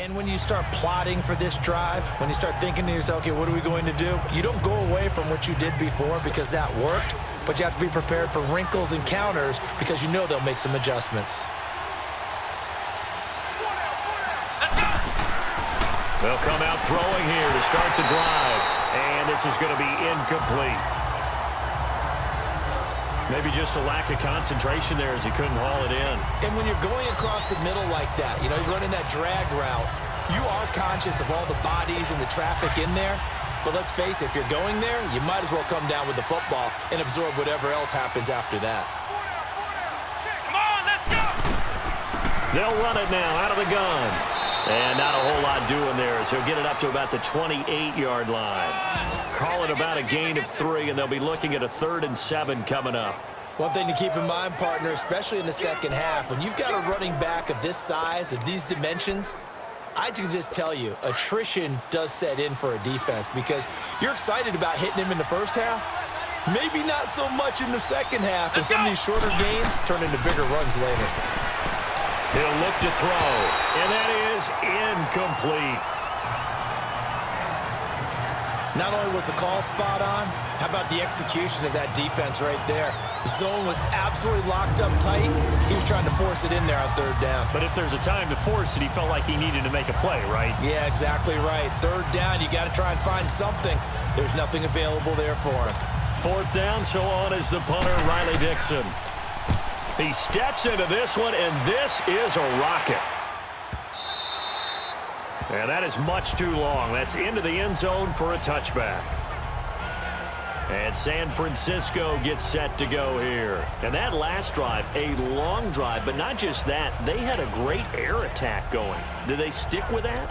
And when you start plotting for this drive, when you start thinking to yourself, okay, what are we going to do? You don't go away from what you did before because that worked, but you have to be prepared for wrinkles and counters because you know they'll make some adjustments. They'll come out throwing here to start the drive, and this is going to be incomplete. Maybe just a lack of concentration there as he couldn't haul it in. And when you're going across the middle like that, you know, he's running that drag route, you are conscious of all the bodies and the traffic in there. But let's face it, if you're going there, you might as well come down with the football and absorb whatever else happens after that. Come on, let's go! They'll run it now out of the gun. And not a whole lot doing there as he'll get it up to about the 28-yard line. Call it about a gain of 3, and they'll be looking at a 3rd and 7 coming up. One thing to keep in mind, partner, especially in the second half, when you've got a running back of this size, of these dimensions, I can just tell you, attrition does set in for a defense because you're excited about hitting him in the first half, maybe not so much in the second half, and some of these shorter gains turn into bigger runs later. He'll look to throw, and that is incomplete. Not only was the call spot on, how about the execution of that defense right there? The zone was absolutely locked up tight. He was trying to force it in there on 3rd down. But if there's a time to force it, he felt like he needed to make a play, right? Yeah, exactly right. 3rd down, you got to try and find something. There's nothing available there for him. 4th down, so on is the punter, Riley Dixon. He steps into this one, and this is a rocket. And that is much too long. That's into the end zone for a touchback. And San Francisco gets set to go here. And that last drive, a long drive, but not just that. They had a great air attack going. Did they stick with that?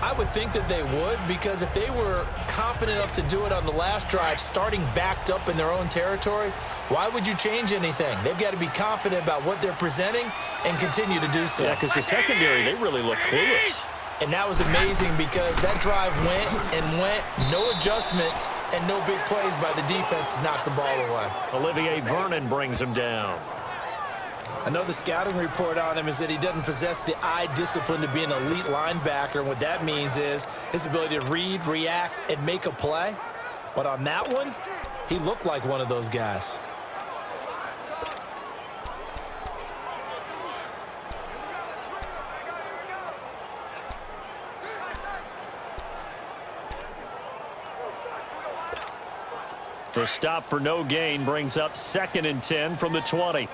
I would think that they would, because if they were confident enough to do it on the last drive, starting backed up in their own territory, why would you change anything? They've got to be confident about what they're presenting and continue to do so. Yeah, because the secondary, they really look clueless. And that was amazing because that drive went and went, no adjustments, and no big plays by the defense to knock the ball away. Olivier Vernon brings him down. I know the scouting report on him is that he doesn't possess the eye discipline to be an elite linebacker. And what that means is his ability to read, react, and make a play. But on that one, he looked like one of those guys. The stop for no gain brings up 2nd and 10 from the 20.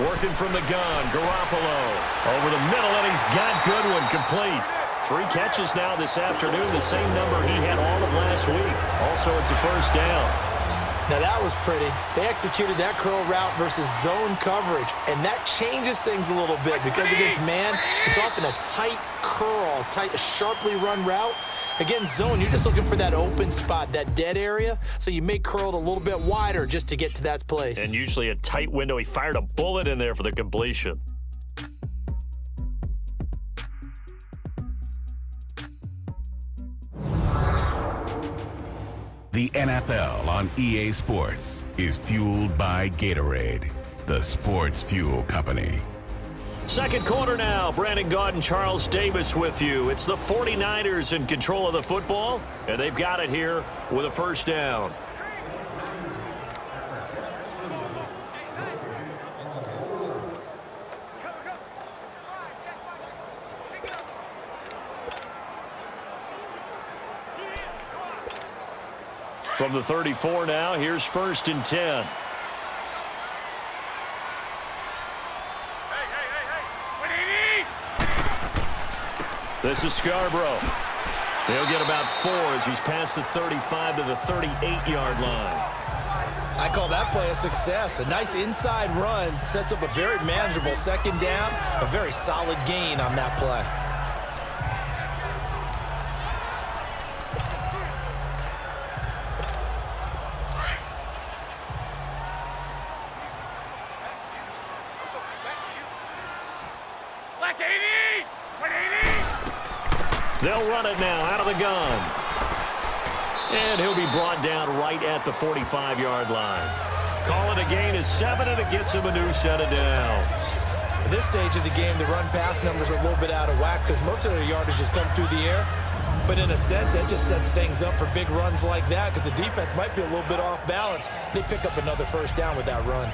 Working from the gun, Garoppolo. Over the middle, and he's got Goodwin complete. 3 catches now this afternoon, the same number he had all of last week. Also, it's a 1st down. Now, that was pretty. They executed that curl route versus zone coverage, and that changes things a little bit because against man, it's often a tight curl, tight, sharply run route. Against zone, you're just looking for that open spot, that dead area, so you may curl it a little bit wider just to get to that place. And usually a tight window. He fired a bullet in there for the completion. The NFL on EA Sports is fueled by Gatorade, the sports fuel company. 2nd quarter now. Brandon Gaudin, Charles Davis with you. It's the 49ers in control of the football, and they've got it here with a 1st down. From the 34 now, here's 1st and 10. This is Scarborough. He'll get about 4 as he's past the 35 to the 38-yard line. I call that play a success. A nice inside run sets up a very manageable 2nd down, a very solid gain on that play. They'll run it now out of the gun. And he'll be brought down right at the 45-yard line. call it a gain of 7, and it gets him a new set of downs. At this stage of the game, the run-pass numbers are a little bit out of whack because most of their yardage has come through the air. But in a sense, that just sets things up for big runs like that because the defense might be a little bit off balance. They pick up another first down with that run.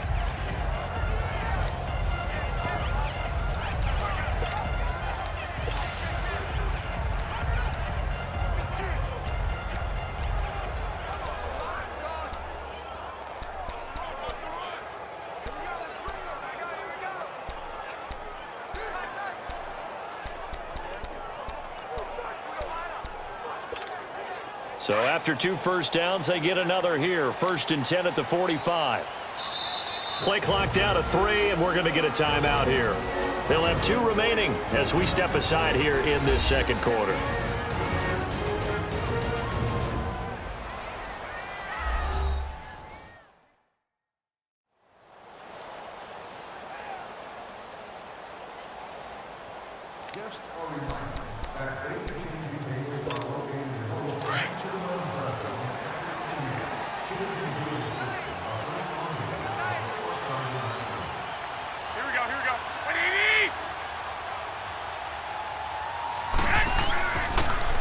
So after 2 first downs, they get another here. 1st and 10 at the 45. Play clock down to 3, and we're going to get a timeout here. They'll have 2 remaining as we step aside here in this second quarter.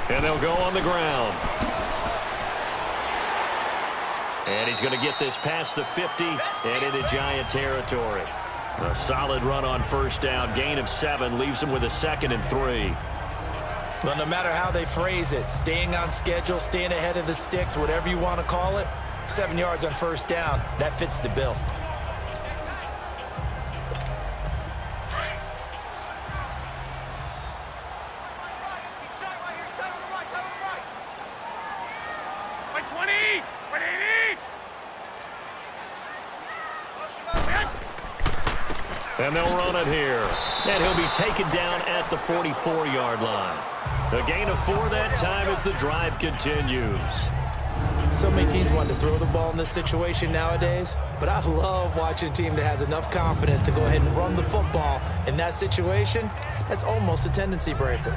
And they'll go on the ground. And he's going to get this past the 50 and into Giant territory. A solid run on first down. Gain of 7 leaves him with a 2nd and 3. Well, no matter how they phrase it, staying on schedule, staying ahead of the sticks, whatever you want to call it, 7 yards on first down, that fits the bill. And they'll run it here. And he'll be taken down at the 44-yard line. A gain of 4 that time as the drive continues. So many teams want to throw the ball in this situation nowadays, but I love watching a team that has enough confidence to go ahead and run the football. In that situation, that's almost a tendency breaker.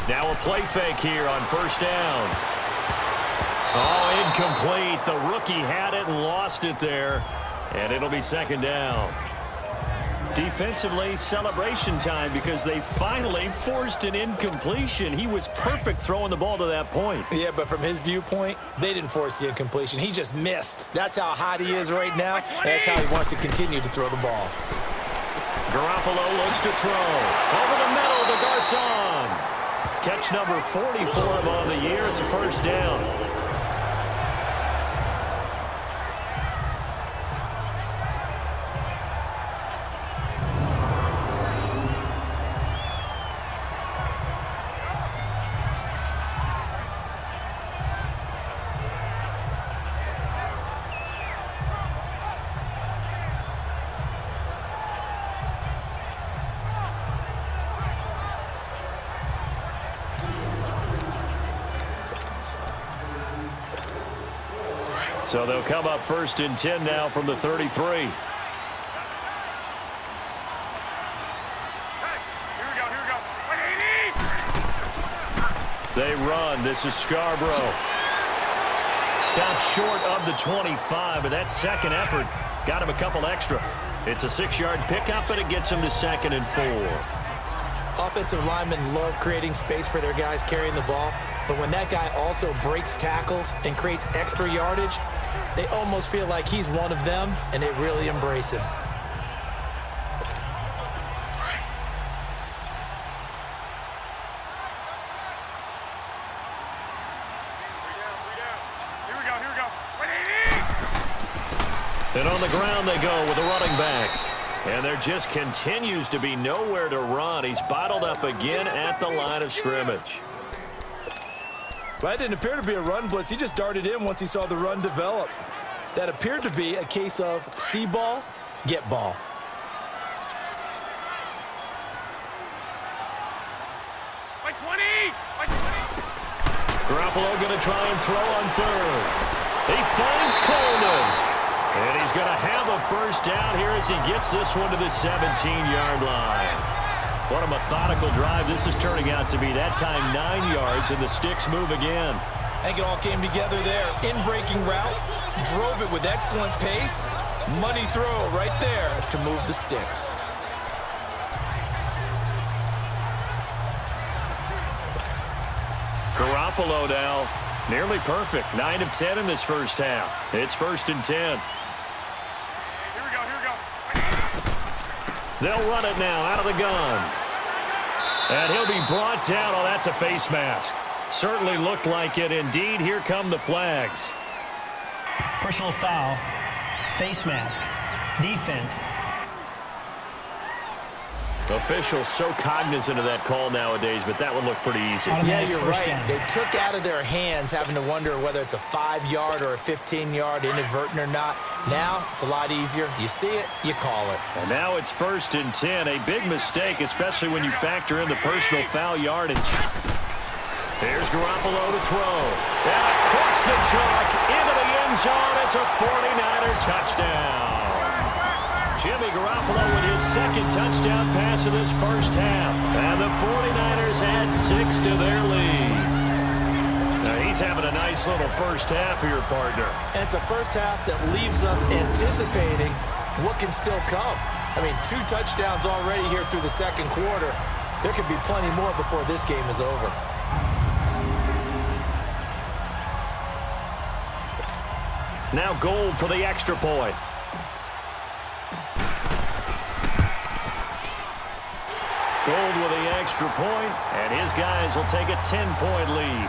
Now a play fake here on first down. Oh, incomplete. The rookie had it and lost it there. And it'll be 2nd down. Defensively, celebration time because they finally forced an incompletion. He was perfect throwing the ball to that point. Yeah, but from his viewpoint, they didn't force the incompletion. He just missed. That's how hot he is right now, and that's how he wants to continue to throw the ball. Garoppolo looks to throw. Over the middle to Garcon. Catch number 44 of on the year. It's a first down. So they'll come up 1st and 10 now from the 33. They run. This is Scarborough. Stops short of the 25, but that second effort got him a couple extra. It's a 6-yard pickup, and it gets him to 2nd and 4. Offensive linemen love creating space for their guys carrying the ball, but when that guy also breaks tackles and creates extra yardage, they almost feel like he's one of them, and they really embrace him. And on the ground they go with the running back. And there just continues to be nowhere to run. He's bottled up again at the line of scrimmage. Well, that didn't appear to be a run blitz. He just darted in once he saw the run develop. That appeared to be a case of see ball, get ball. Garoppolo going to try and throw on third. He finds Coleman. And he's going to have a first down here as he gets this one to the 17-yard line. What a methodical drive this is turning out to be. That time 9 yards, and the sticks move again. I think it all came together there. In-breaking route, drove it with excellent pace. Money throw right there to move the sticks. Garoppolo now, nearly perfect. 9 of 10 in this first half. It's 1st and 10. Here we go, here we go. They'll run it now out of the gun. And he'll be brought down. Oh, that's a face mask. Certainly looked like it. Indeed, here come the flags. Personal foul, face mask, defense. Officials so cognizant of that call nowadays, but that one looked pretty easy. Yeah, you're right. They took out of their hands having to wonder whether it's a 5-yard or a 15-yard, inadvertent or not. Now it's a lot easier. You see it, you call it. And now it's 1st and 10. A big mistake, especially when you factor in the personal foul yardage. Here's Garoppolo to throw. And across the chalk into the end zone. It's a 49er touchdown. Jimmy Garoppolo with his second touchdown pass of this first half. And the 49ers add 6 to their lead. Now he's having a nice little first half here, partner. And it's a first half that leaves us anticipating what can still come. I mean, 2 touchdowns already here through the second quarter. There could be plenty more before this game is over. Now Gold for the extra point. Gold with the extra point, and his guys will take a 10-point lead.